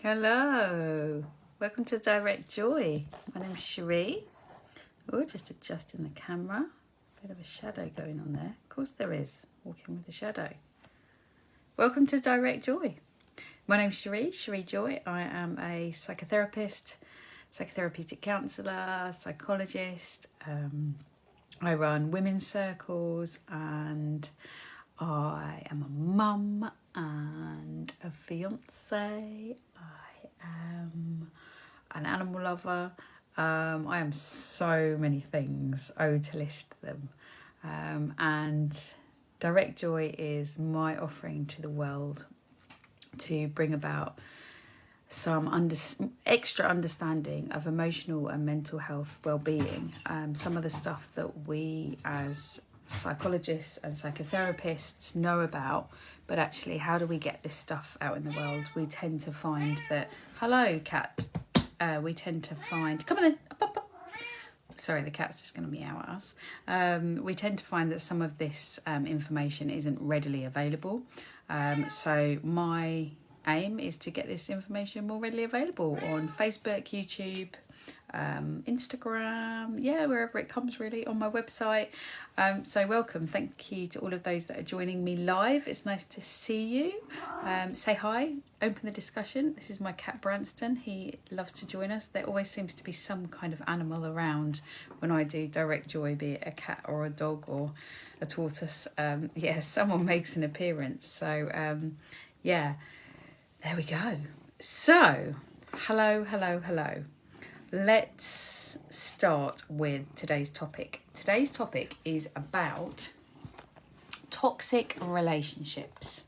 Hello, welcome to Direct Joy. My name's Cherie. Oh, just adjusting the camera. Bit of a shadow going on there. Of course there is, walking with a shadow. Welcome to Direct Joy. My name's Cherie Joy. I am a psychotherapist, psychotherapeutic counsellor, psychologist. I run women's circles and I am a mum and a fiance. I am an animal lover. I am so many things. Oh, to list them. And Direct Joy is my offering to the world to bring about some extra understanding of emotional and mental health well-being. Some of the stuff that we as psychologists and psychotherapists know about, but actually how do we get this stuff out in the world? We tend to find that, hello cat, we tend to find, come on then, up. Sorry, the cat's just going to meow at us. We tend to find that some of this information isn't readily available. So my aim is to get this information more readily available on Facebook, YouTube, Instagram, wherever it comes really, on my website. So welcome, thank you to all of those that are joining me live. It's nice to see you. Say hi, open the discussion. This is my cat Branston. He loves to join us. There always seems to be some kind of animal around when I do Direct Joy, be it a cat or a dog or a tortoise. Someone makes an appearance. So there we go. So hello. Let's start with today's topic. Today's topic is about toxic relationships.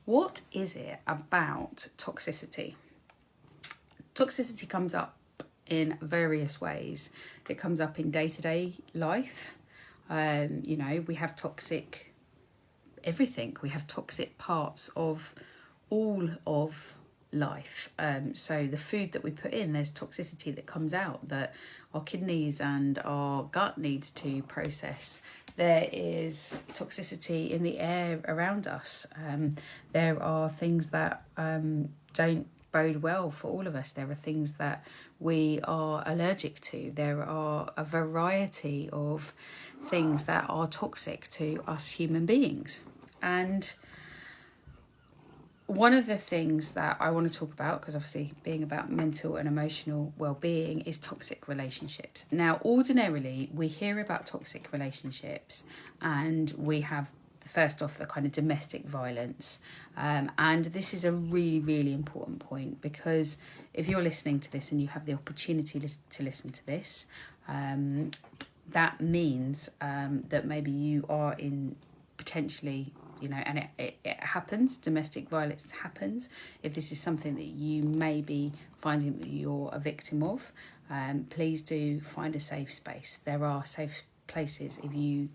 What is it about toxicity? Toxicity comes up in various ways. It comes up in day-to-day life. We have toxic everything. We have toxic parts of all of life. So the food that we put in, there's toxicity that comes out that our kidneys and our gut needs to process. There is toxicity in the air around us. There are things that don't bode well for all of us. There are things that we are allergic to. There are a variety of things that are toxic to us human beings. And one of the things that I want to talk about, because obviously being about mental and emotional well-being, is toxic relationships. Now, ordinarily, we hear about toxic relationships and we have, first off, the kind of domestic violence. And this is a really, really important point, because if you're listening to this and you have the opportunity to listen to this, that means that maybe you are in potentially, and it happens, domestic violence happens. If this is something that you may be finding that you're a victim of, please do find a safe space. There are safe places. If you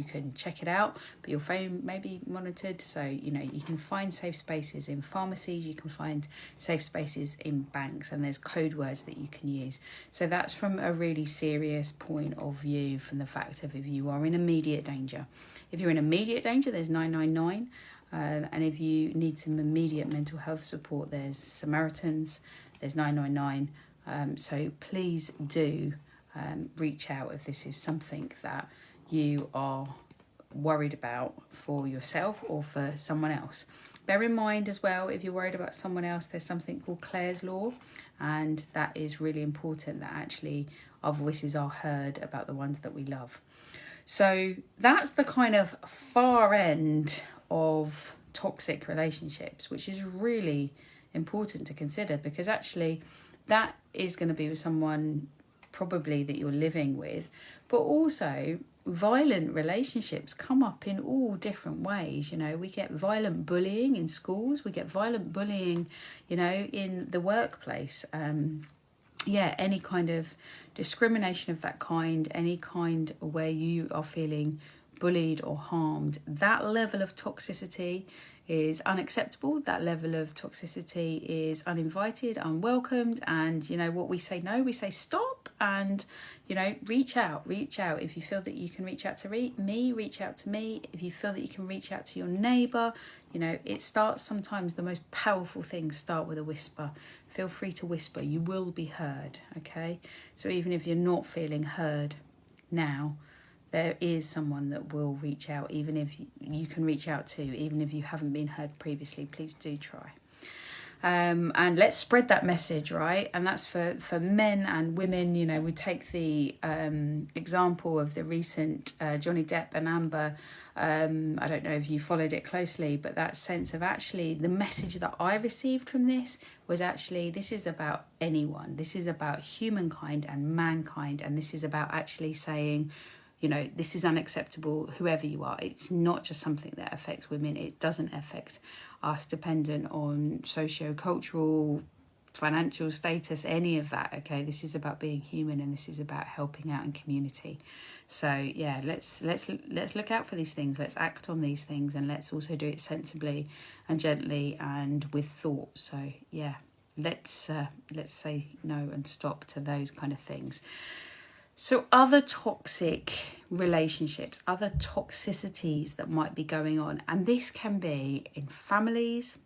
can check it out, but your phone may be monitored. So, you can find safe spaces in pharmacies, you can find safe spaces in banks, and there's code words that you can use. So that's from a really serious point of view, from the fact of if you are in immediate danger. If you're in immediate danger, there's 999. And if you need some immediate mental health support, there's Samaritans, there's 999. So please do reach out if this is something that you are worried about for yourself or for someone else. Bear in mind as well, if you're worried about someone else, there's something called Clare's Law, and that is really important, that actually our voices are heard about the ones that we love. So that's the kind of far end of toxic relationships, which is really important to consider, because actually that is going to be with someone probably that you're living with, but also violent relationships come up in all different ways. We get violent bullying in schools, we get violent bullying, in the workplace. Any kind of discrimination of that kind, any kind where you are feeling bullied or harmed, that level of toxicity is unacceptable. That level of toxicity is uninvited, unwelcomed, and what we say no, we say stop, and, you know, reach out. If you feel that you can reach out to me, reach out to me. If you feel that you can reach out to your neighbour, you know, it starts, sometimes the most powerful things start with a whisper. Feel free to whisper, you will be heard, okay? So even if you're not feeling heard now, there is someone that will reach out, even if you can reach out to, even if you haven't been heard previously, please do try. And let's spread that message, right? And that's for men and women. You know, we take the example of the recent Johnny Depp and Amber. I don't know if you followed it closely, but that sense of actually the message that I received from this was actually, this is about anyone. This is about humankind and mankind. And this is about actually saying, you know, this is unacceptable, whoever you are. It's not just something that affects women. It doesn't affect us dependent on socio-cultural, financial status, any of that, okay? This is about being human, and this is about helping out in community. So yeah, let's look out for these things. Let's act on these things, and let's also do it sensibly and gently and with thought. So yeah, let's say no and stop to those kind of things. So other toxic relationships, other toxicities that might be going on, and this can be in families,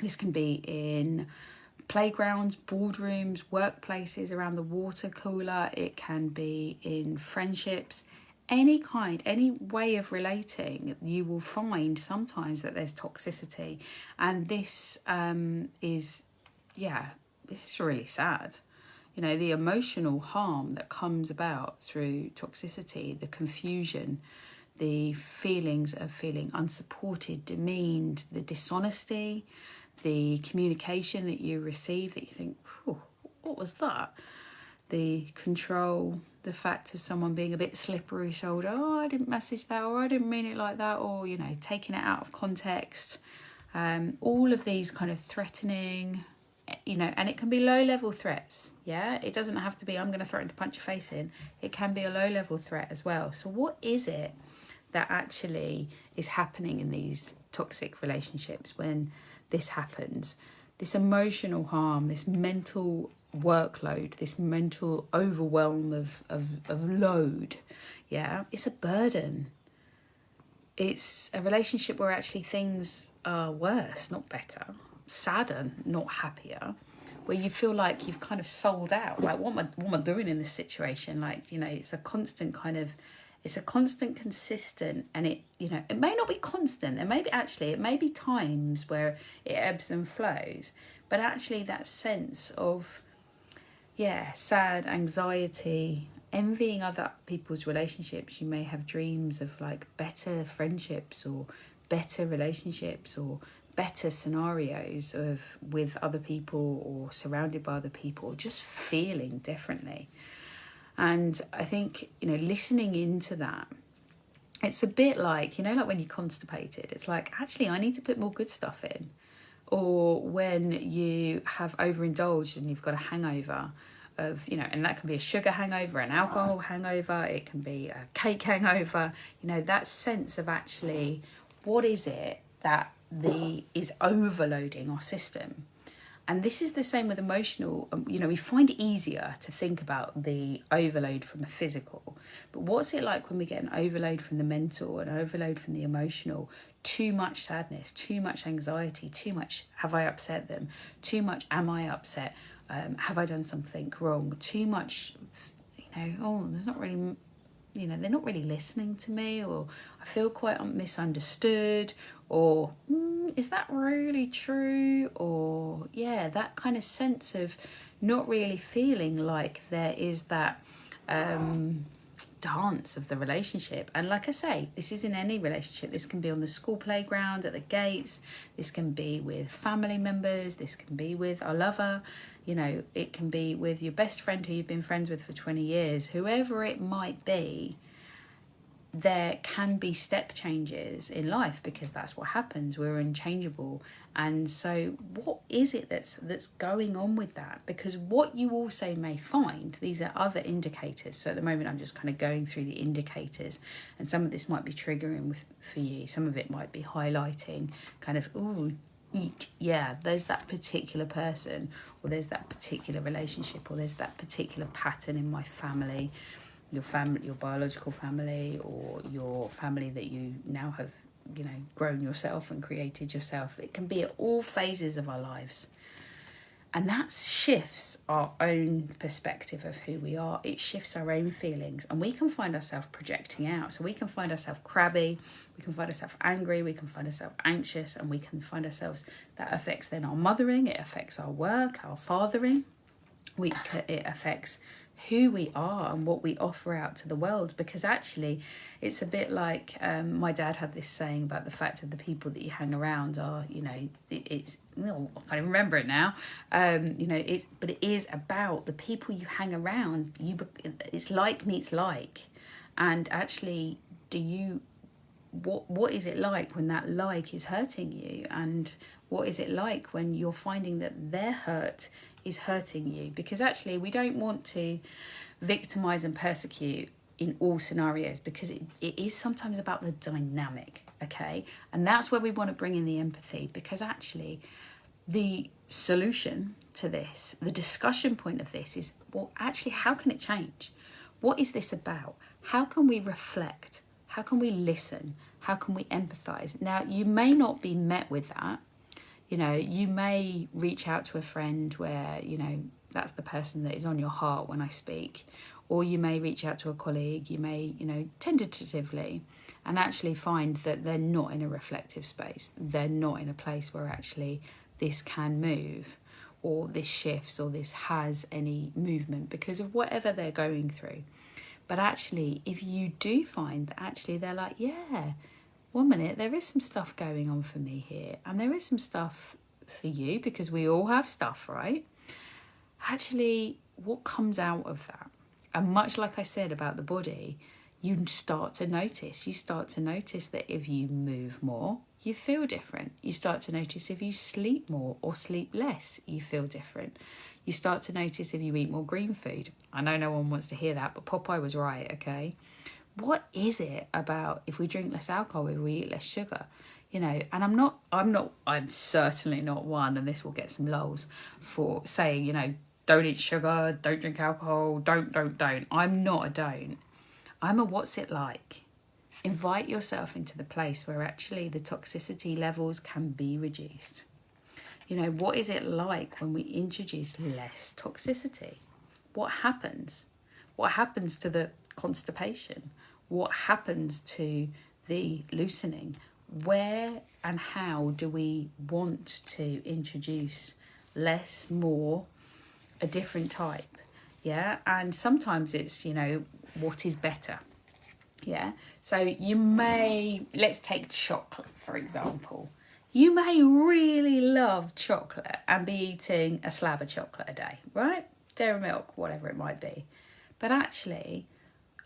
this can be in playgrounds, boardrooms, workplaces, around the water cooler, it can be in friendships, any kind, any way of relating, you will find sometimes that there's toxicity. And this is really sad. You know, the emotional harm that comes about through toxicity, the confusion, the feelings of feeling unsupported, demeaned, the dishonesty, the communication that you receive that you think, what was that? The control, the fact of someone being a bit slippery shoulder, I didn't message that, or I didn't mean it like that, or, you know, taking it out of context. All of these kind of threatening, you know, and it can be low level threats. Yeah, it doesn't have to be, I'm going to threaten to punch your face in. It can be a low level threat as well. So what is it that actually is happening in these toxic relationships when this happens? This emotional harm, this mental workload, this mental overwhelm of load, yeah, it's a burden. It's a relationship where actually things are worse, not better, sadder, not happier, where you feel like you've kind of sold out. Like, what am I doing in this situation? Like, you know, it's a constant, consistent, and it, you know, it may not be constant. It may be times where it ebbs and flows, but actually that sense of, sad, anxiety, envying other people's relationships. You may have dreams of like better friendships or better relationships or better scenarios with other people or surrounded by other people, or just feeling differently. And I think, you know, listening into that, it's a bit like, you know, like when you're constipated, it's like, actually, I need to put more good stuff in. Or when you have overindulged and you've got a hangover of, you know, and that can be a sugar hangover, an alcohol hangover, it can be a cake hangover, you know, that sense of actually, what is it that is overloading our system? And this is the same with emotional. You know, we find it easier to think about the overload from the physical, but what's it like when we get an overload from the mental, an overload from the emotional? Too much sadness, too much anxiety, too much, have I upset them? Too much, am I upset? Have I done something wrong? Too much, you know, there's not really, you know, they're not really listening to me, or I feel quite misunderstood, or is that really true? Or that kind of sense of not really feeling like there is that dance of the relationship. And like I say, this is in any relationship. This can be on the school playground, at the gates, this can be with family members, this can be with a lover, you know, it can be with your best friend who you've been friends with for 20 years, whoever it might be. There can be step changes in life, because that's what happens. We're unchangeable. And so what is it that's going on with that? Because what you also may find, these are other indicators. So at the moment I'm just kind of going through the indicators, and some of this might be triggering for you. Some of it might be highlighting kind of, eek, yeah, there's that particular person, or there's that particular relationship, or there's that particular pattern in my family, your family, your biological family, or your family that you now have, grown yourself and created yourself. It can be at all phases of our lives. And that shifts our own perspective of who we are. It shifts our own feelings. And we can find ourselves projecting out. So we can find ourselves crabby, we can find ourselves angry, we can find ourselves anxious, and we can find ourselves, that affects then our mothering, it affects our work, our fathering. It affects who we are and what we offer out to the world, because actually it's a bit like my dad had this saying about the fact of the people that you hang around are, it's, well, I can't even remember it now, but it is about the people you hang around. It's like meets like. And actually, what is it like when that like is hurting you, and what is it like when you're finding that their hurt is hurting you? Because actually we don't want to victimize and persecute in all scenarios, because it is sometimes about the dynamic, okay? And that's where we want to bring in the empathy, because actually the solution to this, the discussion point of this is, well, actually, how can it change? What is this about? How can we reflect? How can we listen? How can we empathize? Now, you may not be met with that. You may reach out to a friend where, that's the person that is on your heart when I speak. Or you may reach out to a colleague, you may, tentatively, and actually find that they're not in a reflective space. They're not in a place where actually this can move, or this shifts, or this has any movement because of whatever they're going through. But actually, if you do find that actually they're like, yeah, 1 minute, there is some stuff going on for me here, and there is some stuff for you, because we all have stuff, right? Actually, what comes out of that? And much like I said about the body, you start to notice. You start to notice that if you move more, you feel different. You start to notice if you sleep more or sleep less, you feel different. You start to notice if you eat more green food. I know no one wants to hear that, but Popeye was right, okay? What is it about if we drink less alcohol, if we eat less sugar? And I'm certainly not one, and this will get some lols, for saying, don't eat sugar, don't drink alcohol, don't. I'm not a don't. I'm a what's it like? Invite yourself into the place where actually the toxicity levels can be reduced. What is it like when we introduce less toxicity? What happens? What happens to the constipation? What happens to the loosening? Where and how do we want to introduce less, more, a different type? Yeah, and sometimes it's, what is better? Yeah, so you may, let's take chocolate, for example. You may really love chocolate and be eating a slab of chocolate a day, right? Dairy milk, whatever it might be. But actually,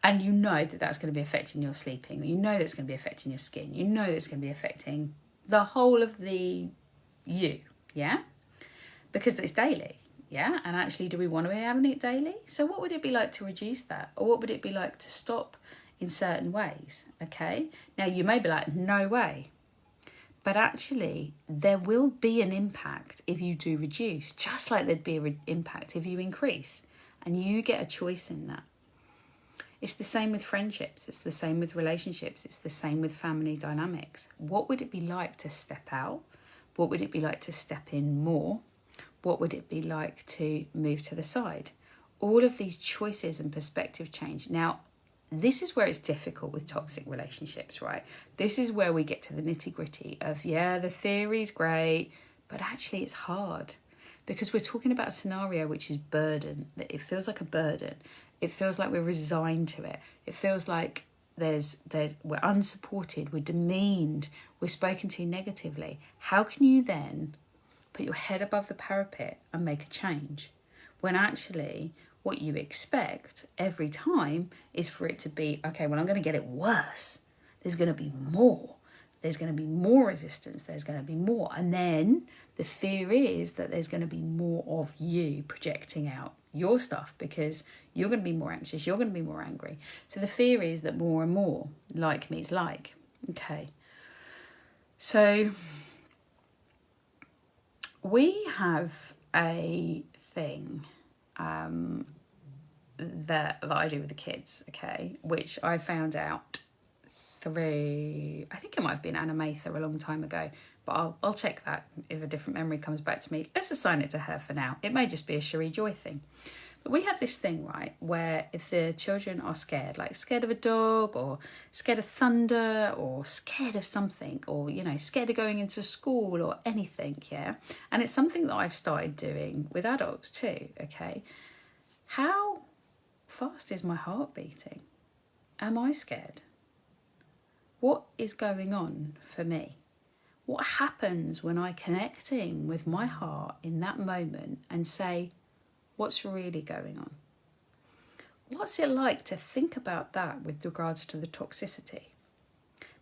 and you know that that's going to be affecting your sleeping. You know that's going to be affecting your skin. You know that's going to be affecting the whole of the you, yeah? Because it's daily, yeah? And actually, do we want to be having it daily? So what would it be like to reduce that? Or what would it be like to stop in certain ways, okay? Now, you may be like, no way. But actually, there will be an impact if you do reduce, just like there'd be an impact if you increase. And you get a choice in that. It's the same with friendships. It's the same with relationships. It's the same with family dynamics. What would it be like to step out? What would it be like to step in more? What would it be like to move to the side? All of these choices and perspective change. Now, this is where it's difficult with toxic relationships, right? This is where we get to the nitty-gritty of, yeah, the theory's great, but actually it's hard, because we're talking about a scenario which is burden. It feels like a burden. It feels like we're resigned to it. It feels like we're unsupported, we're demeaned, we're spoken to negatively. How can you then put your head above the parapet and make a change when actually what you expect every time is for it to be, okay, well, I'm going to get it worse. There's going to be more. There's going to be more resistance. There's going to be more. And then the fear is that there's going to be more of you projecting out your stuff, because you're going to be more anxious. You're going to be more angry. So the fear is that more and more, like meets like. Okay. So We have a thing that I do with the kids, okay, which I found out through, I think it might have been Animatha a long time ago, but I'll check that if a different memory comes back to me. Let's assign it to her for now. It may just be a Cherie Joy thing. But we have this thing, right, where if the children are scared, like scared of a dog or scared of thunder or scared of something or, you know, scared of going into school or anything, yeah, and it's something that I've started doing with adults too, okay, how fast is my heart beating? Am I scared? What is going on for me? What happens when I connecting with my heart in that moment and say, what's really going on? What's it like to think about that with regards to the toxicity?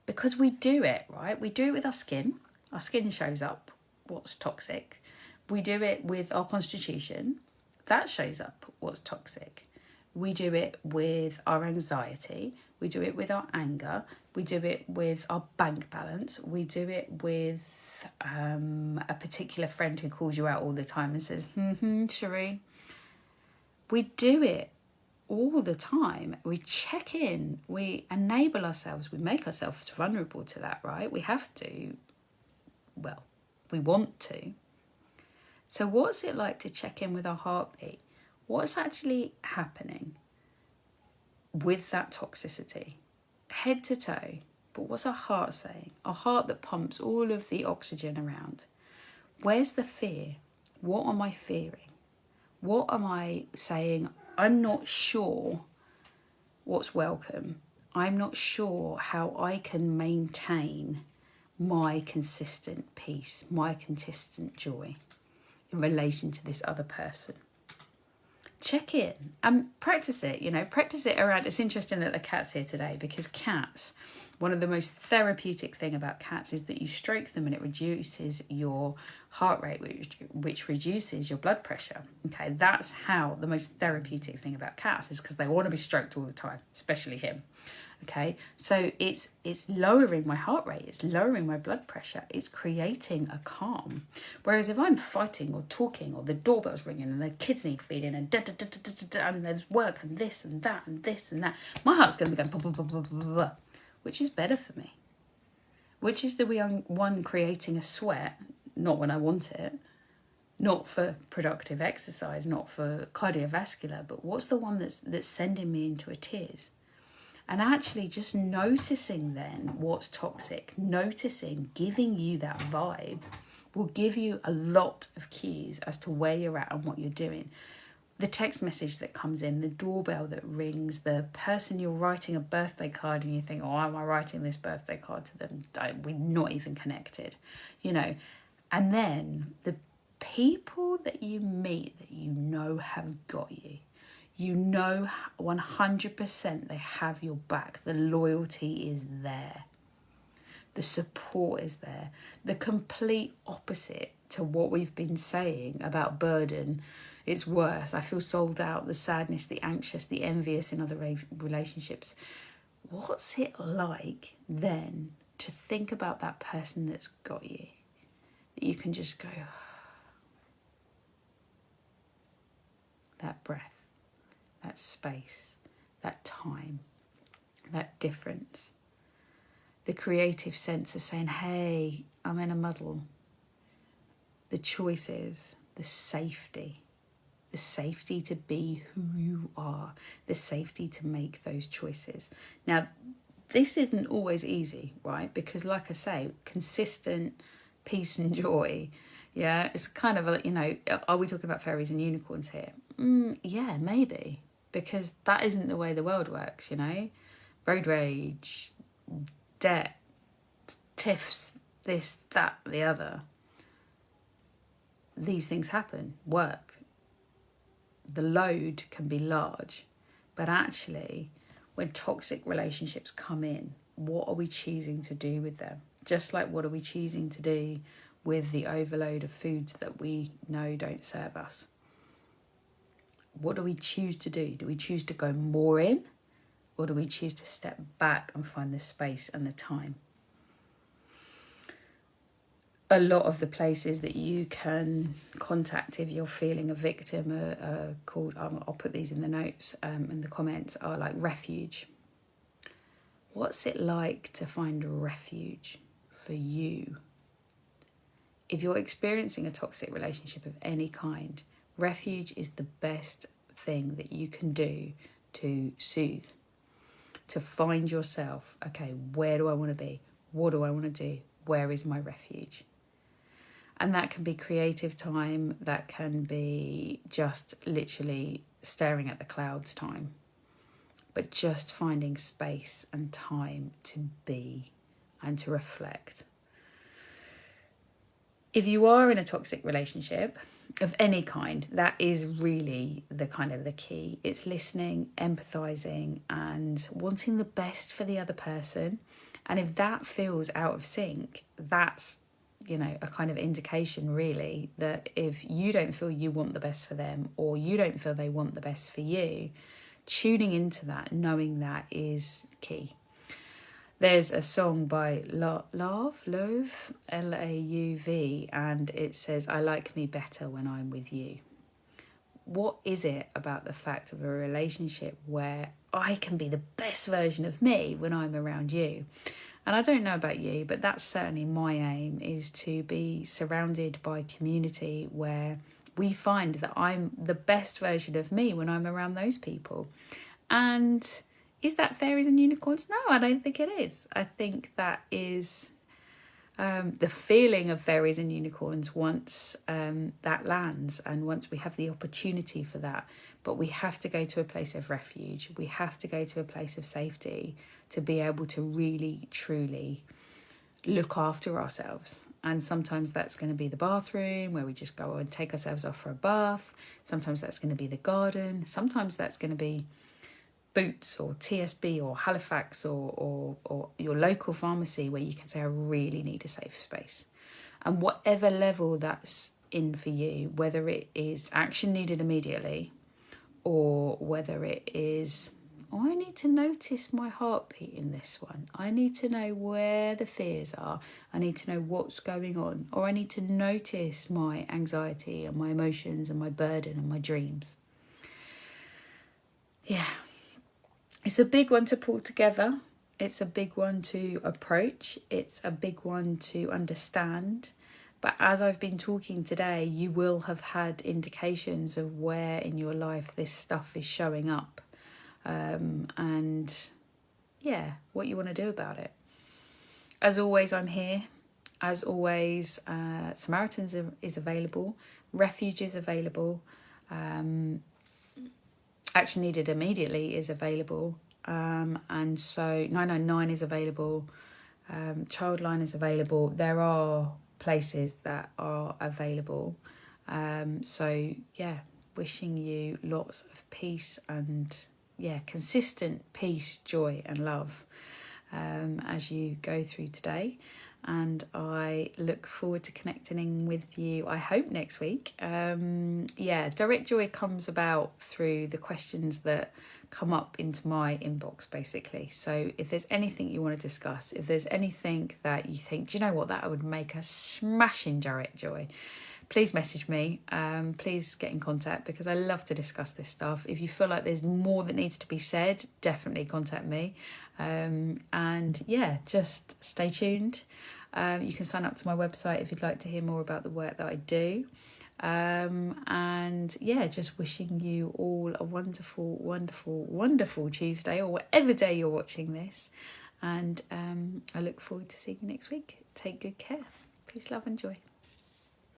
Because we do it, right? We do it with our skin. Our skin shows up what's toxic. We do it with our constitution. That shows up what's toxic. We do it with our anxiety. We do it with our anger. We do it with our bank balance. We do it with a particular friend who calls you out all the time and says, Cherie. We do it all the time. We check in. We enable ourselves. We make ourselves vulnerable to that, right? We have to. Well, we want to. So what's it like to check in with our heartbeat? What's actually happening with that toxicity? Head to toe. But what's our heart saying? Our heart that pumps all of the oxygen around. Where's the fear? What am I fearing? What am I saying? I'm not sure what's welcome. I'm not sure how I can maintain my consistent peace, my consistent joy in relation to this other person. Check in and practice it, practice it around. It's interesting that the cat's here today because cats, one of the most therapeutic thing about cats is that you stroke them and it reduces your heart rate, which reduces your blood pressure. Okay, that's how the most therapeutic thing about cats is because they want to be stroked all the time, especially him. Okay, so it's lowering my heart rate, it's lowering my blood pressure, it's creating a calm. Whereas if I'm fighting or talking or the doorbell's ringing and the kids need feeding and and there's work and this and that and this and that, my heart's going to be going blah, blah, blah, blah, blah, which is better for me. Which is the one creating a sweat, not when I want it, not for productive exercise, not for cardiovascular, but what's the one that's sending me into a tears? And actually just noticing then what's toxic, noticing, giving you that vibe will give you a lot of cues as to where you're at and what you're doing. The text message that comes in, the doorbell that rings, the person you're writing a birthday card and you think, oh, am I writing this birthday card to them? We're not even connected, And then the people that you meet that have got you. 100% they have your back. The loyalty is there. The support is there. The complete opposite to what we've been saying about burden. It's worse. I feel sold out. The sadness, the anxious, the envious in other relationships. What's it like then to think about that person that's got you? That you can just go, that breath. That space, that time, that difference. The creative sense of saying, hey, I'm in a muddle. The choices, the safety to be who you are, the safety to make those choices. Now, this isn't always easy, right? Because like I say, consistent peace and joy, yeah, it's kind of are we talking about fairies and unicorns here? Yeah, maybe. Because that isn't the way the world works, Road rage, debt, tiffs, this, that, the other. These things happen, work. The load can be large. But actually, when toxic relationships come in, what are we choosing to do with them? Just like what are we choosing to do with the overload of foods that we know don't serve us? What do we choose to do? Do we choose to go more in? Or do we choose to step back and find the space and the time? a lot of the places that you can contact if you're feeling a victim are called, I'll put these in the notes, in the comments, are like refuge. What's it like to find refuge for you? If you're experiencing a toxic relationship of any kind, refuge is the best thing that you can do to soothe, to find yourself. Okay, where do I want to be? What do I want to do? Where is my refuge? And that can be creative time. That can be just literally staring at the clouds time. But just finding space and time to be and to reflect. If you are in a toxic relationship of any kind, that is really the kind of the key. It's listening, empathizing, and wanting the best for the other person. And if that feels out of sync, that's, you know, a kind of indication really that if you don't feel you want the best for them, or you don't feel they want the best for you, tuning into that, knowing that is key. There's a song by Lauv, L-A-U-V, and it says, I like me better when I'm with you. What is it about the fact of a relationship where I can be the best version of me when I'm around you? And I don't know about you, but that's certainly my aim, is to be surrounded by community where we find that I'm the best version of me when I'm around those people. And is that fairies and unicorns? No, I don't think it is. I think that is the feeling of fairies and unicorns once that lands, and once we have the opportunity for that. But we have to go to a place of refuge. We have to go to a place of safety to be able to really, truly look after ourselves. And sometimes that's going to be the bathroom, where we just go and take ourselves off for a bath. Sometimes that's going to be the garden. Sometimes that's going to be Boots or TSB or Halifax or your local pharmacy, where you can say, I really need a safe space. And whatever level that's in for you, whether it is action needed immediately, or whether it is, oh, I need to notice my heartbeat in this one. I need to know where the fears are. I need to know what's going on. Or I need to notice my anxiety and my emotions and my burden and my dreams. Yeah. It's a big one to pull together. It's a big one to approach. It's a big one to understand. But as I've been talking today, you will have had indications of where in your life this stuff is showing up. And yeah, what you want to do about it. As always, I'm here. As always, Samaritans is available. Refuge is available. Action needed immediately is available. And so 999 is available. Childline is available. There are places that are available. So yeah, wishing you lots of peace and consistent peace, joy and love as you go through today. And I look forward to connecting with you, I hope, next week. Direct joy comes about through the questions that come up into my inbox, basically. So if there's anything you want to discuss, if there's anything that you think, do you know what, that would make a smashing direct joy, please message me. Please get in contact, because I love to discuss this stuff. If you feel like there's more that needs to be said, definitely contact me. Just stay tuned. You can sign up to my website if you'd like to hear more about the work that I do. Just wishing you all a wonderful, wonderful, wonderful Tuesday, or whatever day you're watching this. And I look forward to seeing you next week. Take good care. Peace, love and joy.